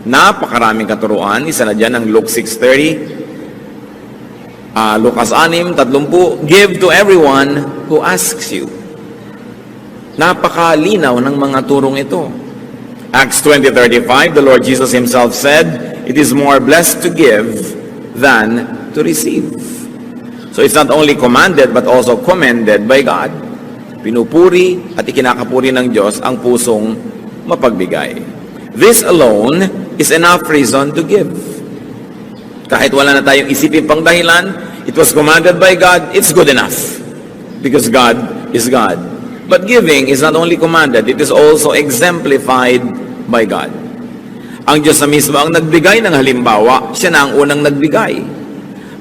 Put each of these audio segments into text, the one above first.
Napakaraming katuruan. Isa na dyan ang Luke 6:30. Lucas 6:30. Give to everyone who asks you. Napakalinaw ng mga turong ito. Acts 20:35, the Lord Jesus Himself said, it is more blessed to give than to receive. So it's not only commanded but also commended by God. Pinupuri at ikinakapuri ng Diyos ang pusong mapagbigay. This alone is enough reason to give. Kahit wala na tayong isipin pang dahilan, it was commanded by God, it's good enough. Because God is God. But giving is not only commanded, it is also exemplified by God. Ang Diyos na mismo ang nagbigay ng halimbawa, siya na ang unang nagbigay.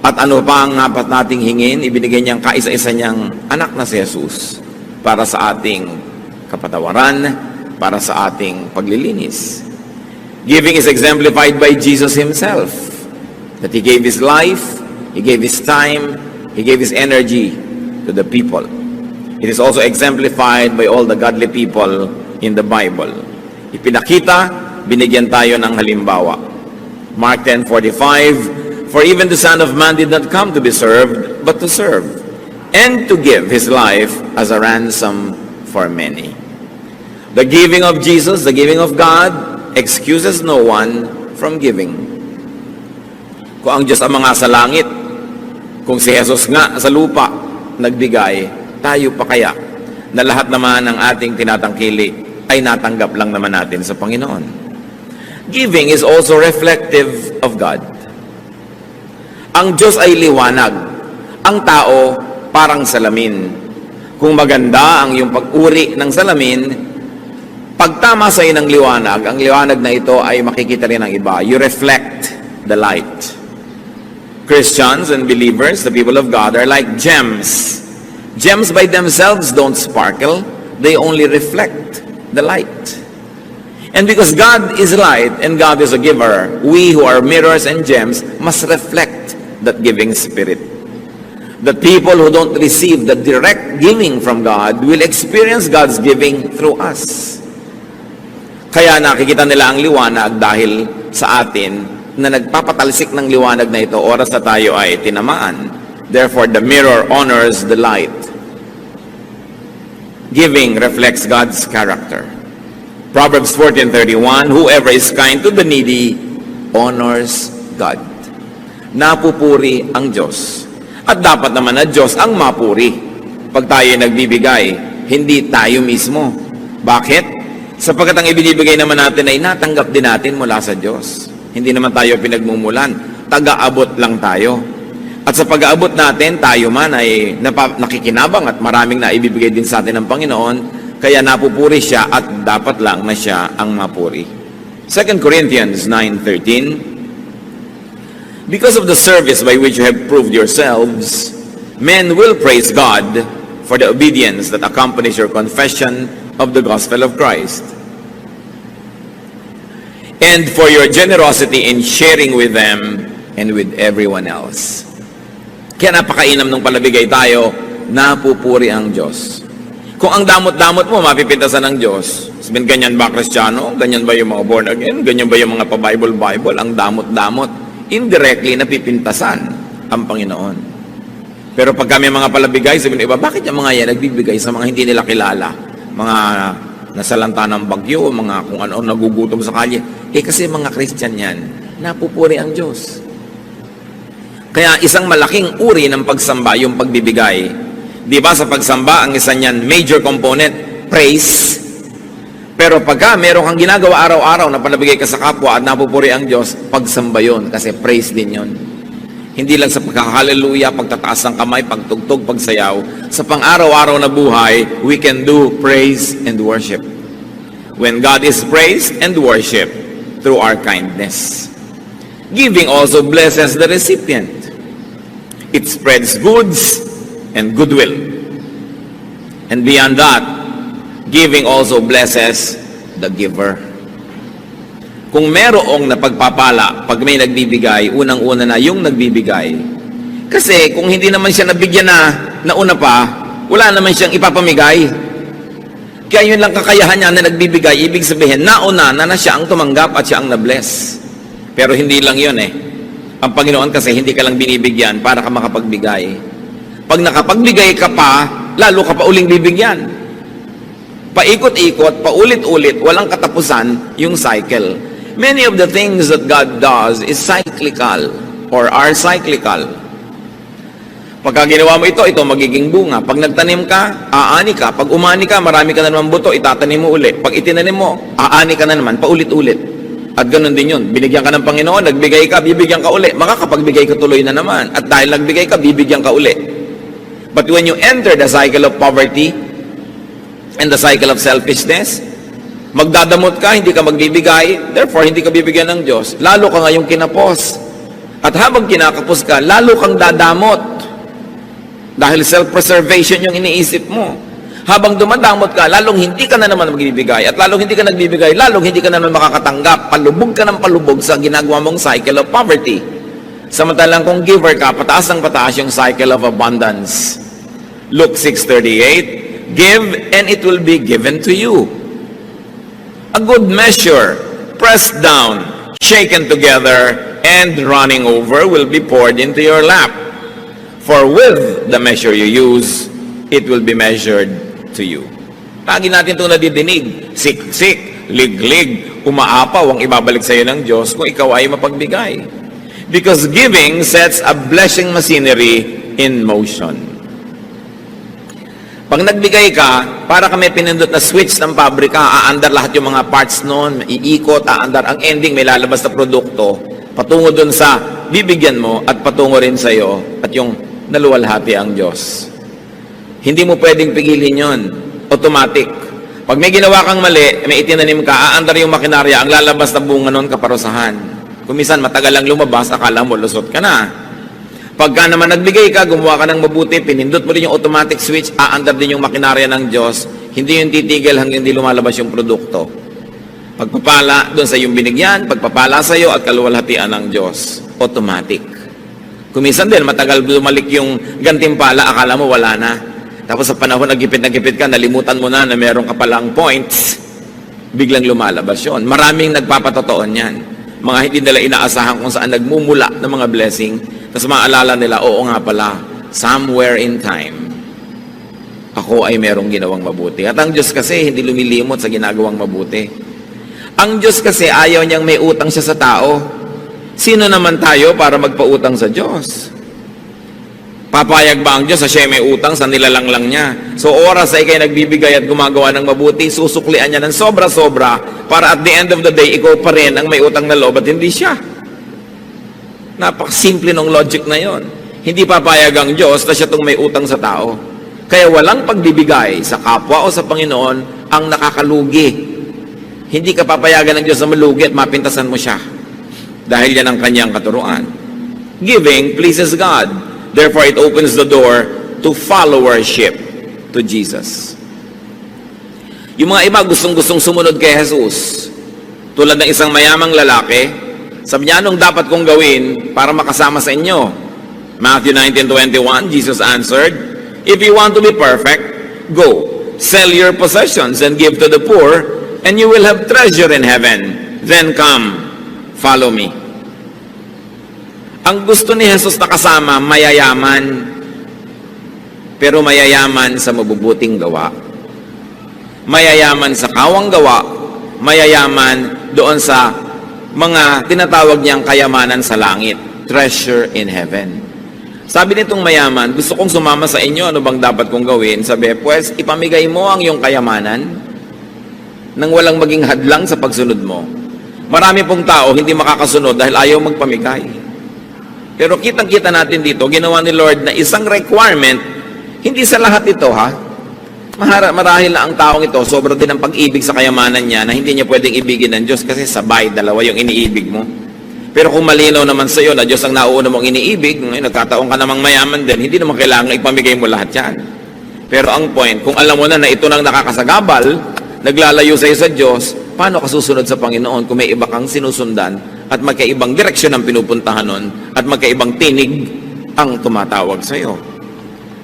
At ano pa ang dapat nating hingin, ibinigay niyang kaisa-isa niyang anak na si Jesus para sa ating kapatawaran, para sa ating paglilinis. Giving is exemplified by Jesus Himself. That He gave His life, He gave His time, He gave His energy to the people. It is also exemplified by all the godly people in the Bible. Ipinakita, binigyan tayo ng halimbawa. Mark 10:45, for even the Son of Man did not come to be served, but to serve, and to give His life as a ransom for many. The giving of Jesus, the giving of God, excuses no one from giving. Kung ang Diyos ang mga sa langit, kung si Jesus nga sa lupa nagbigay, tayo pa kaya na lahat naman ng ating tinatangkili ay natanggap lang naman natin sa Panginoon. Giving is also reflective of God. Ang Diyos ay liwanag. Ang tao parang salamin. Kung maganda ang iyong pag-uri ng salamin, pagtama sa iyo ng liwanag, ang liwanag na ito ay makikita rin ng iba. You reflect the light. Christians and believers, the people of God, are like gems. Gems by themselves don't sparkle. They only reflect the light. And because God is light and God is a giver, we who are mirrors and gems must reflect that giving spirit. The people who don't receive the direct giving from God will experience God's giving through us. Kaya nakikita nila ang liwanag dahil sa atin na nagpapatalsik ng liwanag na ito oras na tayo ay tinamaan. Therefore, the mirror honors the light. Giving reflects God's character. Proverbs 14:31, whoever is kind to the needy honors God. Napupuri ang Diyos. At dapat naman na Diyos ang mapuri. Pag tayo nagbibigay, hindi tayo mismo. Bakit? Sapagkat ang ibinibigay naman natin ay natanggap din natin mula sa Diyos. Hindi naman tayo pinagmumulan. Taga-abot lang tayo. At sa pag-aabot natin, tayo man ay nakikinabang at maraming na ibibigay din sa atin ng Panginoon, kaya napupuri siya at dapat lang na siya ang mapuri. 2 Corinthians 9:13, because of the service by which you have proved yourselves, men will praise God for the obedience that accompanies your confession of the gospel of Christ, and for your generosity in sharing with them and with everyone else. Kaya napakainam nung palabigay tayo, napupuri ang Diyos. Kung ang damot-damot mo, mapipintasan ng Diyos. Sabihin, ganyan ba Kristiyano? Ganyan ba yung mga born again? Ganyan ba yung mga pa-Bible? Ang damot-damot. Indirectly, napipintasan ang Panginoon. Pero pag kami mga palabigay, sabihin iba, bakit yung mga yan nagbibigay sa mga hindi nila kilala? Mga nasalanta ng bagyo, mga kung ano nagugutom sa kalye. Kasi mga Christian yan, napupuri ang Diyos. Kaya isang malaking uri ng pagsamba yung pagbibigay. Di ba sa pagsamba, ang isa niyan, major component, praise. Pero pagka meron kang ginagawa araw-araw na panabigay ka sa kapwa at napupuri ang Diyos, pagsamba yun kasi praise din yun. Hindi lang sa pagkakahaleluya, pagtataas ng kamay, pagtugtog, pagsayaw. Sa pang-araw-araw na buhay, we can do praise and worship. When God is praised and worship through our kindness. Giving also blesses the recipient. It spreads goods and goodwill. And beyond that, giving also blesses the giver. Kung merong napagpapala, pag may nagbibigay, unang-una na yung nagbibigay. Kasi kung hindi naman siya nabigyan na una pa, wala naman siyang ipapamigay. Kaya yun lang kakayahan niya na nagbibigay, ibig sabihin, nauna na siya ang tumanggap at siya ang na-bless. Pero hindi lang yun eh. Ang Panginoon kasi hindi ka lang binibigyan para ka makapagbigay. Pag nakapagbigay ka pa, lalo ka pa uling bibigyan. Paikot-ikot, paulit-ulit, walang katapusan yung cycle. Many of the things that God does is cyclical or are cyclical. Pagka ginawa mo ito magiging bunga. Pag nagtanim ka, aani ka. Pag umani ka, marami ka na naman buto, itatanim mo ulit. Pag itinanim mo, aani ka na naman, paulit-ulit. At ganun din yun. Binigyan ka ng Panginoon, nagbigay ka, bibigyan ka ulit. Makakapagbigay ka tuloy na naman. At dahil nagbigay ka, bibigyan ka ulit. But when you enter the cycle of poverty and the cycle of selfishness, magdadamot ka, hindi ka magbibigay, therefore hindi ka bibigyan ng Diyos. Lalo ka ngayong kinapos. At habang kinakapos ka, lalo kang dadamot. Dahil self-preservation yung iniisip mo. Habang dumadamot ka, lalong hindi ka na naman magbibigay. At lalong hindi ka nagbibigay, lalong hindi ka na naman makakatanggap. Palubog ka ng palubog sa ginagawa mong cycle of poverty. Samantalang kung giver ka, pataas ng pataas yung cycle of abundance. Luke 6:38, give and it will be given to you. A good measure, pressed down, shaken together, and running over will be poured into your lap. For with the measure you use, it will be measured to you. Lagi natin itong nadidinig. Siksik, liglig, umaapaw ang ibabalik sa iyo ng Diyos kung ikaw ay mapagbigay. Because giving sets a blessing machinery in motion. Pag nagbigay ka, para kami pinindot na switch ng pabrika, aandar lahat yung mga parts noon, iikot, aandar. Ang ending, may lalabas na produkto, patungo dun sa bibigyan mo at patungo rin sa iyo at yung naluwalhati ang Diyos. Hindi mo pwedeng pigilin yon. Automatic. Pag may ginawa kang mali, may itinanim ka, aandar yung makinarya, ang lalabas na bunga nun, kaparusahan. Kung minsan matagal lang lumabas, akala mo lusot ka na. Pagka naman nagbigay ka, gumawa ka ng mabuti, pinindot mo rin yung automatic switch, aandar din yung makinarya ng Diyos, hindi yung titigil hanggang hindi lumalabas yung produkto. Pagpapala doon sa yung binigyan, pagpapala sa iyo at kaluwalhatian ng Diyos. Automatic. Kuminsan din, matagal lumalik yung gantimpala, akala mo wala na. Tapos sa panahon na gipit ka, nalimutan mo na meron ka palang points, biglang lumalabas yun. Maraming nagpapatotoon yan. Mga hindi nila inaasahan kung saan nagmumula ng mga blessing. Tapos maalala nila, oo nga pala, somewhere in time, ako ay merong ginawang mabuti. At ang Diyos kasi hindi lumilimot sa ginagawang mabuti. Ang Diyos kasi ayaw niyang may utang siya sa tao. Sino naman tayo para magpautang sa Diyos? Papayag ba ang Diyos sa siya may utang sa nilalang lang niya? So oras ay kayo nagbibigay at gumagawa ng mabuti, susuklian niya ng sobra-sobra para at the end of the day, ikaw pa rin ang may utang na loob at hindi siya. Napakasimple ng logic na yon. Hindi papayag ang Diyos na siya itong may utang sa tao. Kaya walang pagbibigay sa kapwa o sa Panginoon ang nakakalugi. Hindi ka papayagan ng Diyos na malugi at mapintasan mo siya. Dahil yan ang kanyang katuruan. Giving pleases God. Therefore, it opens the door to followership to Jesus. Yung mga iba gustong-gustong sumunod kay Jesus. Tulad ng isang mayamang lalaki, sabi niya, anong dapat kong gawin para makasama sa inyo? Matthew 19:21, Jesus answered, if you want to be perfect, go, sell your possessions and give to the poor, and you will have treasure in heaven. Then come, follow me. Ang gusto ni Jesus na kasama, mayayaman. Pero mayayaman sa mabubuting gawa. Mayayaman sa kawang gawa. Mayayaman doon sa mga tinatawag niyang kayamanan sa langit. Treasure in heaven. Sabi nitong mayaman, gusto kong sumama sa inyo, ano bang dapat kong gawin? Sabi, pues, ipamigay mo ang iyong kayamanan nang walang maging hadlang sa pagsunod mo. Marami pong tao hindi makakasunod dahil ayaw magpamigay. Pero kitang-kita natin dito, ginawa ni Lord na isang requirement, hindi sa lahat ito ha. Marahil na ang taong ito, sobra din ang pag-ibig sa kayamanan niya na hindi niya pwedeng ibigin ng Diyos kasi sabay, dalawa yung iniibig mo. Pero kung malinaw naman sa iyo na Diyos ang nauuna mong iniibig, nagkataon ka namang mayaman din, hindi naman kailangan ipamigay mo lahat yan. Pero ang point, kung alam mo na ito nang nakakasagabal, naglalayo sa iyo sa Diyos, paano ka susunod sa Panginoon kung may iba kang sinusundan at magkaibang direksyon ang pinupuntahan nun at magkaibang tinig ang tumatawag sa iyo?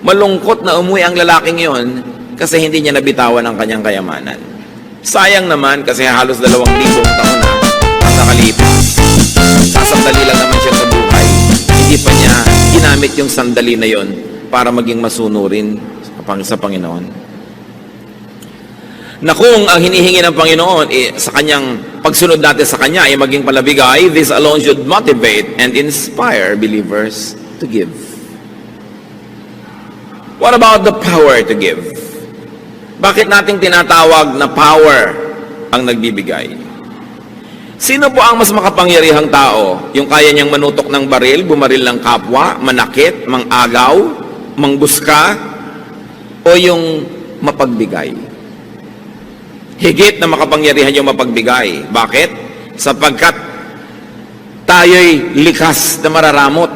Malungkot na umuwi ang lalaking yon kasi hindi niya nabitawan ang kanyang kayamanan. Sayang naman kasi halos 2,000 taon na nakalipas. Sasandali lang naman siya sa buhay. Hindi pa niya ginamit yung sandali na yon para maging masunurin sa Panginoon. Na kung ang hinihingi ng Panginoon sa kanyang pagsunod natin sa Kanya ay maging palabigay, this alone should motivate and inspire believers to give. What about the power to give? Bakit nating tinatawag na power ang nagbibigay? Sino po ang mas makapangyarihang tao? Yung kaya niyang manutok ng baril, bumaril ng kapwa, manakit, mangagaw, mangbuska, o yung mapagbigay? Higit na makapangyarihan yung mapagbigay. Bakit? Sapagkat tayo'y likas na mararamot.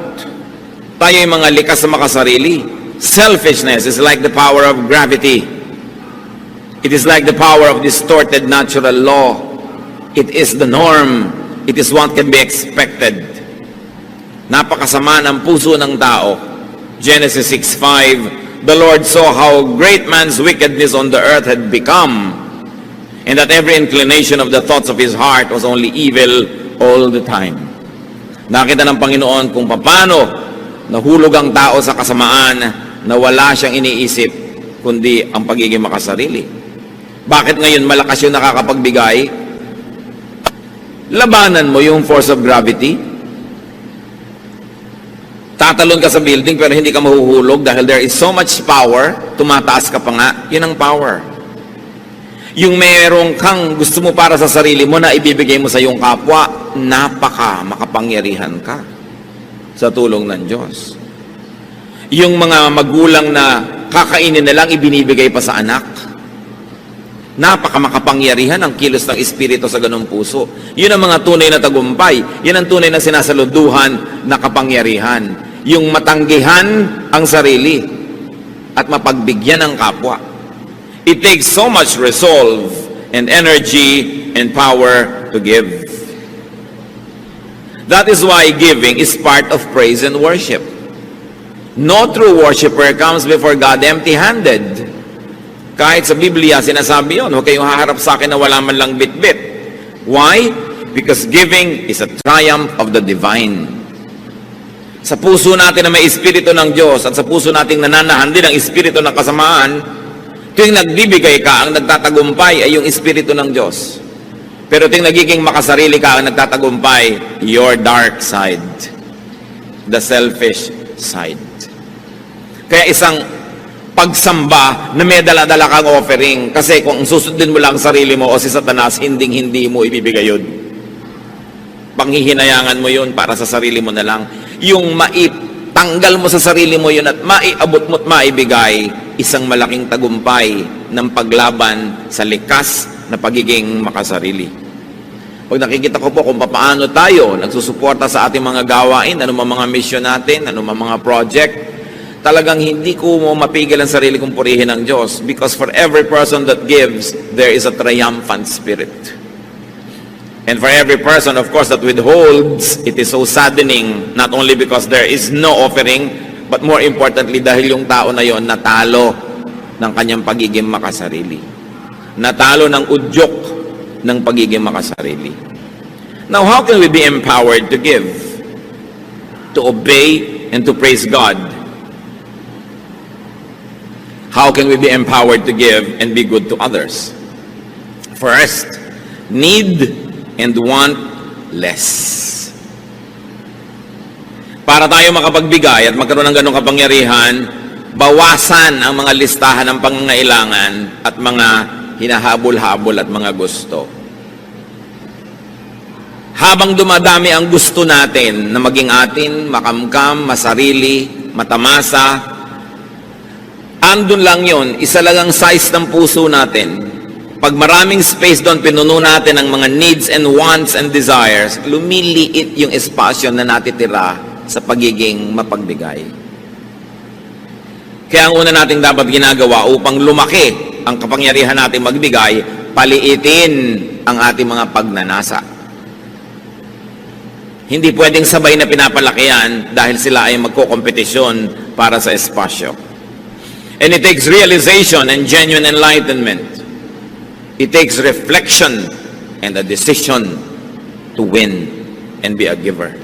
Tayo'y mga likas na makasarili. Selfishness is like the power of gravity. It is like the power of distorted natural law. It is the norm. It is what can be expected. Napakasama ng puso ng tao. Genesis 6:5, the Lord saw how great man's wickedness on the earth had become, and that every inclination of the thoughts of his heart was only evil all the time. Nakita ng Panginoon kung paano nahulog ang tao sa kasamaan na wala siyang iniisip kundi ang pagiging makasarili. Bakit ngayon malakas yung nakakapagbigay? Labanan mo yung force of gravity. Tatalon ka sa building pero hindi ka mahuhulog dahil there is so much power, tumataas ka pa nga, yun ang power. Yung merong kang gusto mo para sa sarili mo na ibibigay mo sa iyong kapwa, makapangyarihan ka sa tulong ng Diyos. Yung mga magulang na kakainin na lang ibinibigay pa sa anak, makapangyarihan ang kilos ng Espiritu sa ganung puso. Yun ang mga tunay na tagumpay. Yun ang tunay na sinasaluduhan na kapangyarihan. Yung matanggihan ang sarili at mapagbigyan ang kapwa. It takes so much resolve and energy and power to give. That is why giving is part of praise and worship. No true worshiper comes before God empty-handed. Kahit sa Biblia, sinasabi yun, huwag kayong haharap sa akin na wala man lang bit-bit. Why? Because giving is a triumph of the divine. Sa puso natin na may Espiritu ng Diyos at sa puso nating nananahan din ang Espiritu ng kasamaan, tuwing nagbibigay ka, ang nagtatagumpay ay yung Espiritu ng Diyos. Pero tuwing nagiging makasarili ka, ang nagtatagumpay, your dark side. The selfish side. Kaya isang pagsamba na may dala-dala kang offering. Kasi kung susundin mo lang sarili mo o si Satanas, hindi mo ibibigay yun. Panghihinayangan mo yun para sa sarili mo na lang. Yung maitanggal mo sa sarili mo yun at maiabot mo at maibigay, isang malaking tagumpay ng paglaban sa likas na pagiging makasarili. Pag nakikita ko po kung paano tayo nagsusuporta sa ating mga gawain, anumang mga mission natin, anumang mga project, talagang hindi ko mo mapigil ang sarili kong purihin ng Diyos because for every person that gives, there is a triumphant spirit. And for every person, of course, that withholds, it is so saddening, not only because there is no offering, but more importantly, dahil yung tao na yon natalo ng kanyang pagiging makasarili. Natalo ng udyok ng pagiging makasarili. Now, how can we be empowered to give? To obey and to praise God? How can we be empowered to give and be good to others? First, need and want less. Para tayo makapagbigay at magkaroon ng ganong kapangyarihan, bawasan ang mga listahan ng pangangailangan at mga hinahabol-habol at mga gusto. Habang dumadami ang gusto natin na maging atin, makamkam, masarili, matamasa, andun lang yon, isa lang ang size ng puso natin. Pag maraming space doon, pinuno natin ang mga needs and wants and desires, lumiliit yung espasyo na natitira sa pagiging mapagbigay. Kaya ang una nating dapat ginagawa upang lumaki ang kapangyarihan nating magbigay, paliitin ang ating mga pagnanasa. Hindi pwedeng sabay na pinapalaki yan dahil sila ay magkokompetisyon para sa espasyo. And it takes realization and genuine enlightenment. It takes reflection and a decision to win and be a giver.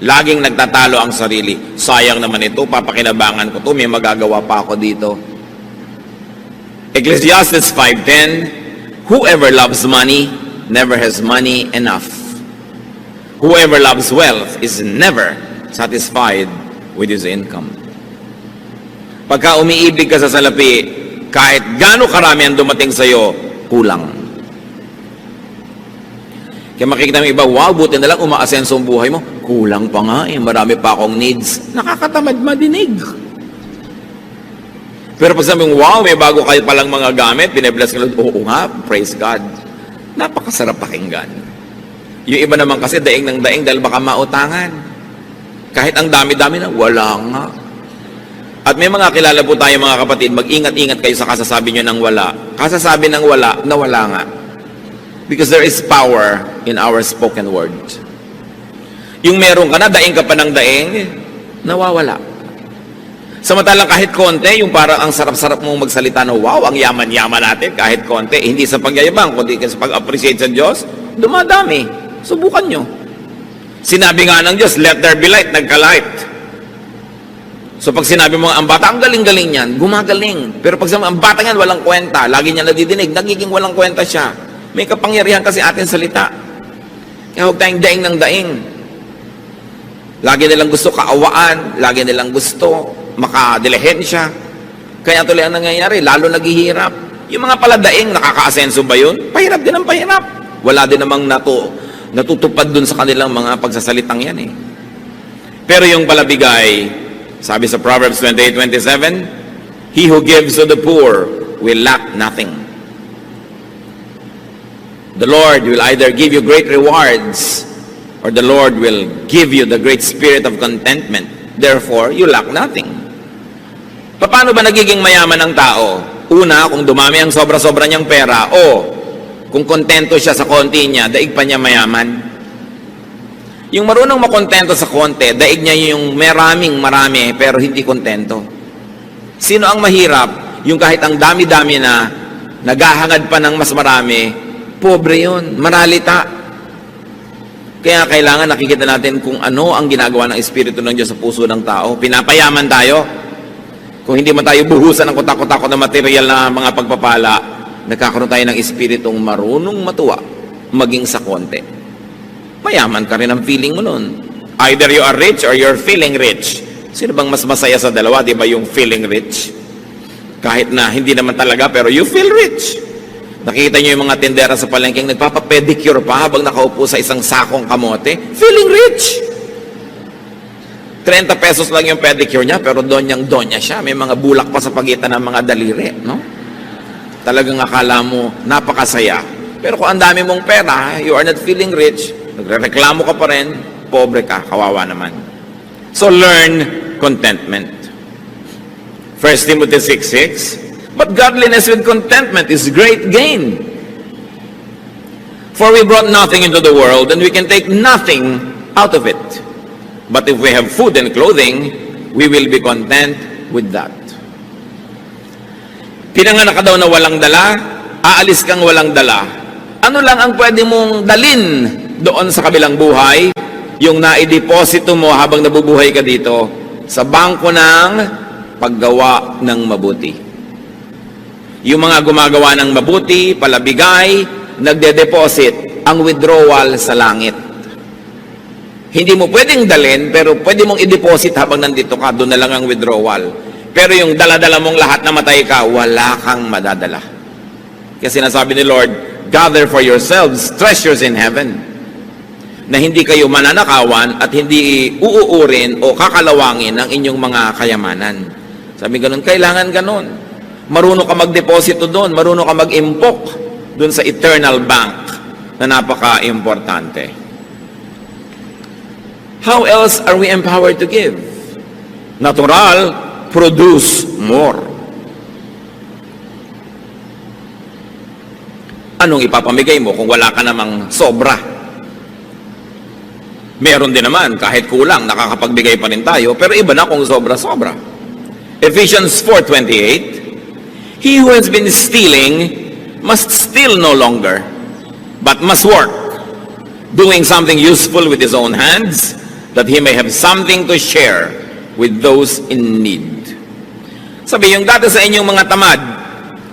Laging nagtatalo ang sarili. Sayang naman ito, papakinabangan ko to, may magagawa pa ako dito. Ecclesiastes 5:10, whoever loves money never has money enough. Whoever loves wealth is never satisfied with his income. Pagka umiibig ka sa salapi, kahit gaano karami ang dumating sa'yo, kulang. Kaya makikita mo iba, wow, buti na lang umaasenso ang buhay mo. Kulang pa nga eh, marami pa akong needs. Nakakatamad madinig. Pero pag sabi mo, wow, may bago kayo palang mga gamit, binibless ka lang, oo nga, praise God. Napakasarap pakinggan. Yung iba naman kasi daing ng daing dahil baka mautangan. Kahit ang dami-dami na, wala nga. At may mga kilala po tayo mga kapatid, mag-ingat-ingat kayo sa kasasabi nyo ng wala. Kasasabi ng wala, na wala nga. Because there is power in our spoken word. Yung meron ka na, daing ka pa ng daing, nawawala. Samantalang kahit konti, yung parang ang sarap-sarap mong magsalita na, wow, ang yaman-yaman natin, kahit konti, hindi sa pagyayabang, kundi sa pag-appreciate sa Diyos, dumadami. Subukan nyo. Sinabi nga ng Diyos, let there be light, nagka-light. So pag sinabi mo, ang bata, ang galing-galing yan, gumagaling. Pero pag sabi, ang bata yan, walang kwenta, lagi niya nadidinig, nagiging walang kwenta siya. May kapangyarihan kasi atin salita. Kaya huwag tayong daing ng daing. Lagi nilang gusto kaawaan, lagi nilang gusto makadilihensya. Kaya tuloy ang nangyayari, lalo naghihirap. Yung mga paladaing, nakaka-asenso ba yun? Pahirap din ang pahirap. Wala din namang natutupad dun sa kanilang mga pagsasalitang yan eh. Pero yung palabigay, sabi sa Proverbs 28:27, he who gives to the poor will lack nothing. The Lord will either give you great rewards or the Lord will give you the great spirit of contentment. Therefore, you lack nothing. Paano ba nagiging mayaman ang tao? Una, kung dumami ang sobra-sobra niyang pera o kung kontento siya sa konti niya, daig pa niya mayaman. Yung marunong makontento sa konti, daig niya yung marami, pero hindi kontento. Sino ang mahirap? Yung kahit ang dami-dami na, naghahangad pa ng mas marami, pobre yun, maralita. Kaya kailangan nakikita natin kung ano ang ginagawa ng Espiritu ng Diyos sa puso ng tao. Pinapayaman tayo. Kung hindi man tayo buhusan ng kutak-kutak na material na mga pagpapala, nagkakaroon tayo ng Espiritong marunong matuwa, maging sa konti. Mayaman ka rin ang feeling mo nun. Either you are rich or you're feeling rich. Sino bang mas masaya sa dalawa? Di ba yung feeling rich? Kahit na hindi naman talaga, pero you feel rich. Nakita nyo yung mga tindera sa palengking nagpapapedicure pa habang nakaupo sa isang sakong kamote. Feeling rich. 30 pesos lang yung pedicure niya, pero donyang-donya siya. May mga bulak pa sa pagitan ng mga daliri. No? Talagang akala mo, napakasaya. Pero kung ang dami mong pera, you are not feeling rich, nagrereklamo ka pa rin, pobre ka, kawawa naman. So learn contentment. 1 Timothy 6:6, but godliness with contentment is great gain. For we brought nothing into the world, and we can take nothing out of it. But if we have food and clothing, we will be content with that. Pinanganak ka daw na walang dala, aalis kang walang dala. Ano lang ang pwede mong dalin doon sa kabilang buhay? Yung naideposito mo habang nabubuhay ka dito sa bangko ng paggawa ng mabuti. Yung mga gumagawa ng mabuti, palabigay, nagde-deposit ang withdrawal sa langit. Hindi mo pwedeng dalin, pero pwede mong i-deposit habang nandito ka, doon na lang ang withdrawal. Pero yung dala-dala mong lahat na matay ka, wala kang madadala. Kasi sinasabi ni Lord, gather for yourselves treasures in heaven, na hindi kayo mananakawan at hindi uuurin o kakalawangin ang inyong mga kayamanan. Sabi ganun, kailangan ganun. Marunong ka mag-deposito doon, marunong ka mag-impok doon sa eternal bank na napaka-importante. How else are we empowered to give? Natural, produce more. Anong ipapamigay mo kung wala ka namang sobra? Meron din naman, kahit kulang, nakakapagbigay pa rin tayo, pero iba na kung sobra-sobra. Ephesians 4:28, he who has been stealing must steal no longer, but must work, doing something useful with his own hands, that he may have something to share with those in need. Sabi, yung dati sa inyong mga tamad,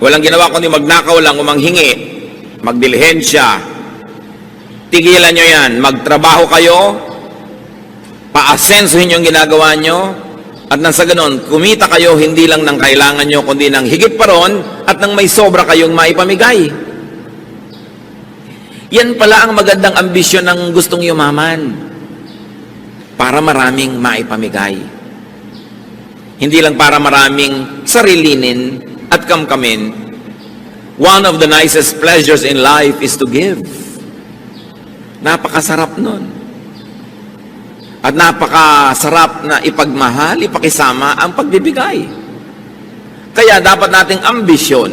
walang ginawa kundi magnakaw lang o manghingi, magdilihensya, tigilan nyo yan, magtrabaho kayo, paasensuhin yung ginagawa nyo, at nang sa ganon, kumita kayo hindi lang ng kailangan nyo, kundi ng higit pa ron, at nang may sobra kayong maipamigay. Yan pala ang magandang ambisyon ng gustong yumaman, para maraming maipamigay. Hindi lang para maraming sarilinin at kamkamin. One of the nicest pleasures in life is to give. Napakasarap nun. At napakasarap na ipagmahal, ipakisama ang pagbibigay. Kaya dapat nating ambisyon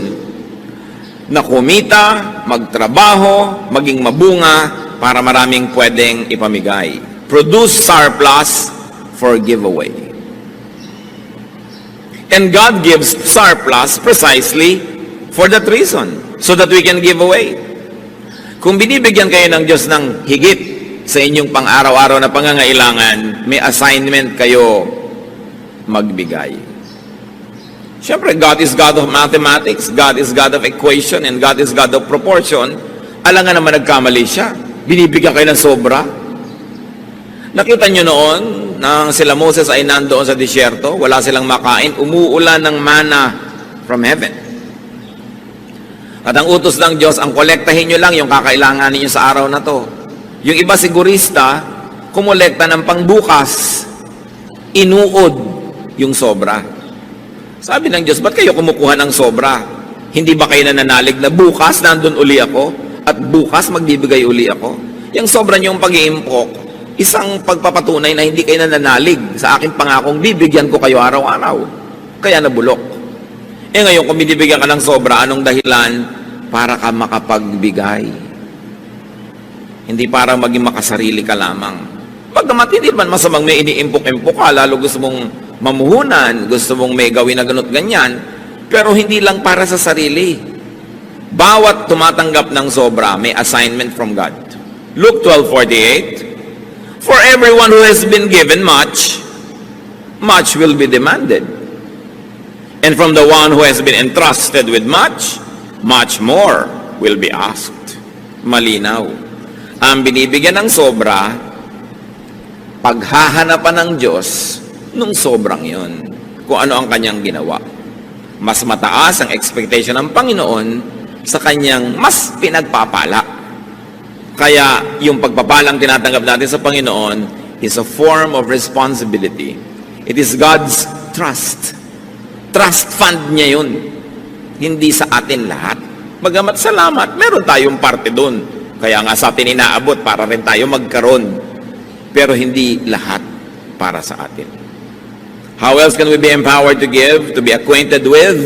na kumita, magtrabaho, maging mabunga para maraming pwedeng ipamigay. Produce surplus for giveaway. And God gives surplus precisely for that reason, so that we can give away. Kung binibigyan kayo ng Diyos ng higit sa inyong pang-araw-araw na pangangailangan, may assignment kayo magbigay. Siyempre, God is God of mathematics, God is God of equation, and God is God of proportion. Alam nga naman nagkamali siya. Binibigyan kayo ng sobra. Nakita nyo noon, nang sila Moses ay nandoon sa disyerto, wala silang makain, umuulan ng mana from heaven. At ang utos ng Diyos, ang kolektahin nyo lang yung kakailangan ninyo sa araw na to. Yung iba sigurista, kumolekta ng pangbukas, inuod yung sobra. Sabi ng Diyos, ba't kayo kumukuha ng sobra? Hindi ba kayo nananalig na bukas nandun uli ako at bukas magbibigay uli ako? Yung sobra niyong pag-iimpok, isang pagpapatunay na hindi kayo nananalig sa aking pangakong bibigyan ko kayo araw-araw. Kaya nabulok. Ngayon, kung binibigyan ka ng sobra, anong dahilan? Para ka makapagbigay. Hindi para maging makasarili ka lamang. Pagkamat hindi man masamang may iniimpok-impok ka, lalo gusto mong mamuhunan, gusto mong may gawin na ganot ganyan, pero hindi lang para sa sarili. Bawat tumatanggap ng sobra, may assignment from God. Luke 12:48, for everyone who has been given much, much will be demanded. And from the one who has been entrusted with much, much more will be asked. Malinaw. Ang binibigyan ng sobra, paghahanapan ng Diyos nung sobrang yon, kung ano ang kanyang ginawa. Mas mataas ang expectation ng Panginoon sa kanyang mas pinagpapala. Kaya yung pagpapalang tinatanggap natin sa Panginoon is a form of responsibility. It is God's trust. Trust fund niya yun. Hindi sa atin lahat. Bagamat salamat, meron tayong parte doon. Kaya nga sa atin inaabot para rin tayo magkaroon. Pero hindi lahat para sa atin. How else can we be empowered to give, to be acquainted with,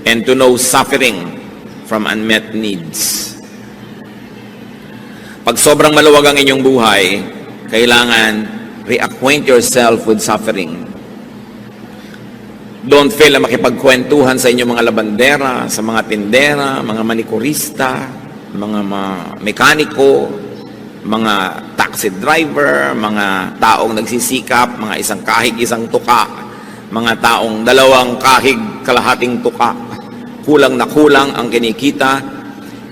and to know suffering from unmet needs? Pag sobrang maluwag ang inyong buhay, kailangan reacquaint yourself with suffering. Don't fail na makipagkwentuhan sa inyong mga labandera, sa mga tindera, mga manikurista, mga mekaniko, mga taxi driver, mga taong nagsisikap, mga isang kahig, isang tuka, mga taong dalawang kahig, kalahating tuka, kulang na kulang ang kinikita.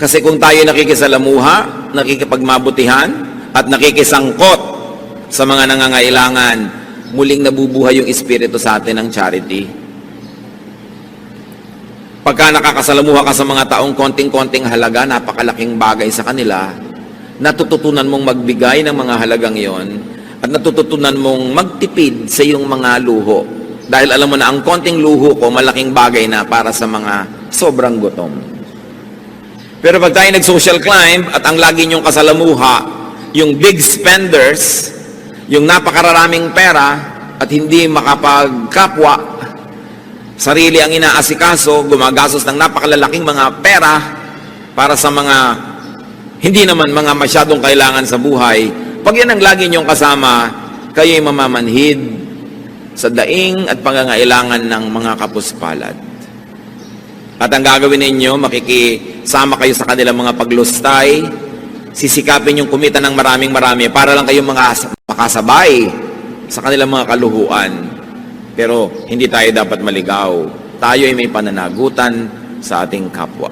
Kasi kung tayo nakikisalamuha, nakikipagmabutihan, at nakikisangkot sa mga nangangailangan, muling nabubuhay yung espiritu sa atin ng charity. Pagka nakakasalamuha ka sa mga taong konting-konting halaga, napakalaking bagay sa kanila, natututunan mong magbigay ng mga halagang yon at natututunan mong magtipid sa iyong mga luho. Dahil alam mo na ang konting luho ko, malaking bagay na para sa mga sobrang gutom. Pero pag tayo nag-social climb at ang lagi niyong kasalamuha, yung big spenders, yung napakararaming pera at hindi makapagkapwa, sarili ang inaasikaso, gumagastos ng napakalalaking mga pera para sa mga hindi naman mga masyadong kailangan sa buhay. Pag yan ang lagi niyong kasama, kayo'y mamamanhid, sa daing at pangangailangan ng mga kapuspalad. At ang gagawin ninyo, makikisama kayo sa kanilang mga paglustay, sisikapin yung kumita ng maraming-marami para lang kayong makasabay sa kanilang mga kaluhuan. Pero hindi tayo dapat maligaw. Tayo ay may pananagutan sa ating kapwa.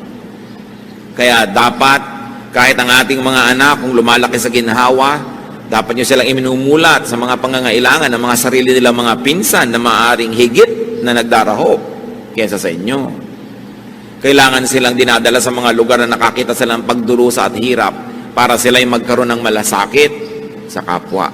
Kaya dapat, kahit ang ating mga anak, kung lumalaki sa ginhawa, dapat nyo silang iminumulat sa mga pangangailangan ng mga sarili nilang mga pinsan na maaaring higit na nagdarahop kaysa sa inyo. Kailangan silang dinadala sa mga lugar na nakakita silang pagdurusa at hirap para sila'y magkaroon ng malasakit sa kapwa.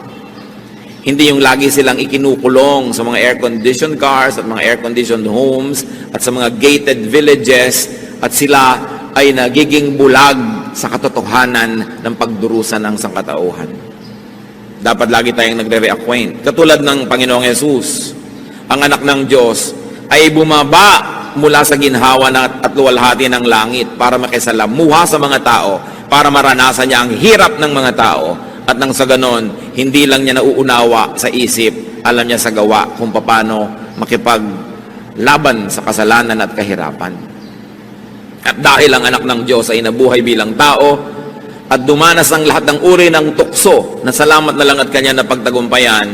Hindi yung lagi silang ikinukulong sa mga air-conditioned cars at mga air-conditioned homes at sa mga gated villages at sila ay nagiging bulag sa katotohanan ng pagdurusa ng sangkatauhan. Dapat lagi tayong nagre-reacquaint. Katulad ng Panginoong Yesus, ang anak ng Diyos ay bumaba mula sa ginhawa at luwalhati ng langit para makisalamuha sa mga tao, para maranasan niya ang hirap ng mga tao, at nang sa ganon, hindi lang niya nauunawa sa isip, alam niya sa gawa kung paano makipaglaban sa kasalanan at kahirapan. At dahil ang anak ng Diyos ay nabuhay bilang tao, at dumanas ang lahat ng uri ng tukso, na salamat na lang at kanya na pagtagumpayan,